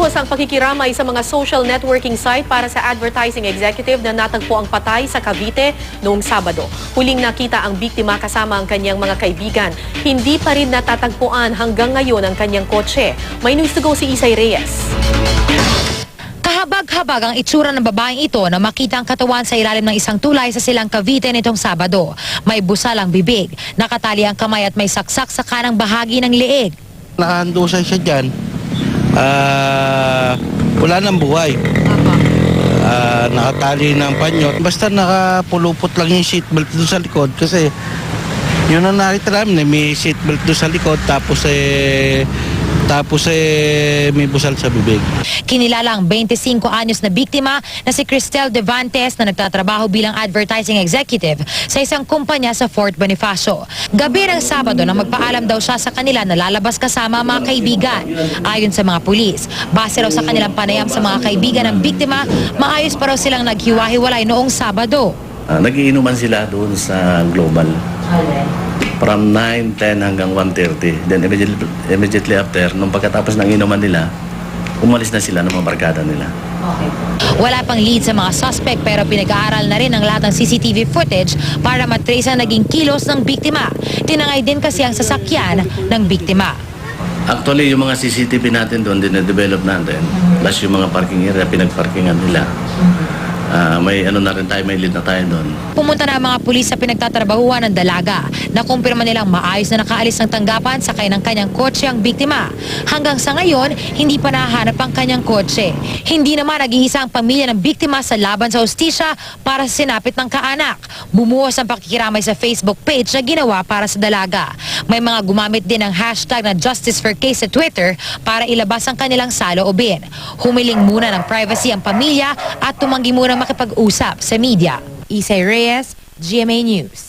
Bumuhos ang pakikiramay sa mga social networking site para sa advertising executive na natagpo ang patay sa Cavite noong Sabado. Huling nakita ang biktima kasama ang kanyang mga kaibigan. Hindi pa rin natatagpuan hanggang ngayon ang kanyang kotse. May news to go si Isay Reyes. Kahabag-habag ang itsura ng babaeng ito na makita ang katawan sa ilalim ng isang tulay sa silang Cavite nitong Sabado. May busal ang bibig, nakatali ang kamay at may saksak sa kanang bahagi ng leeg. Nakahandusay siya dyan. Wala nang buhay. Nakatali ng panyo. Basta nakapulupot lang yung seatbelt doon sa likod kasi yun ang nakita namin, may seatbelt doon sa likod tapos may busal sa bibig. Kinilala ang 25 anyos na biktima na si Cristel Devantes na nagtatrabaho bilang advertising executive sa isang kumpanya sa Fort Bonifacio. Gabi ng Sabado nang magpaalam daw siya sa kanila na lalabas kasama ang mga kaibigan. Ayon sa mga pulis, base raw sa kanilang panayam sa mga kaibigan ng biktima, maayos pa raw silang naghiwa-hiwalay noong Sabado. Nagiinuman sila doon sa Global. From 9, 10 hanggang 1:30. Then immediately after, nung pagkatapos ng inuman nila, umalis na sila ng mga barkada nila. Wala pang lead sa mga suspect pero pinag-aaral na rin ang lahat ng CCTV footage para matrace ang naging kilos ng biktima. Tinangay din kasi ang sasakyan ng biktima. Actually, yung mga CCTV natin doon, dine-develop natin. Plus yung mga parking area, pinag-parkingan nila. May lead na tayo doon. Pumunta na ang mga pulis sa pinagtatrabahuan ng dalaga. Nakumpirma nilang maayos na nakaalis ng tanggapan sakay ng kanyang kotse ang biktima. Hanggang sa ngayon, hindi pa nahanap ang kanyang kotse. Hindi naman nag-iisa ang pamilya ng biktima sa laban sa hustisya para sa sinapit ng kaanak. Bumuhos ang pakikiramay sa Facebook page na ginawa para sa dalaga. May mga gumamit din ng hashtag na Justice for Case sa Twitter para ilabas ang kanilang saloobin. Humiling muna ng privacy ang pamilya at tumanggi muna makipag-usap sa media. Isay Reyes, GMA News.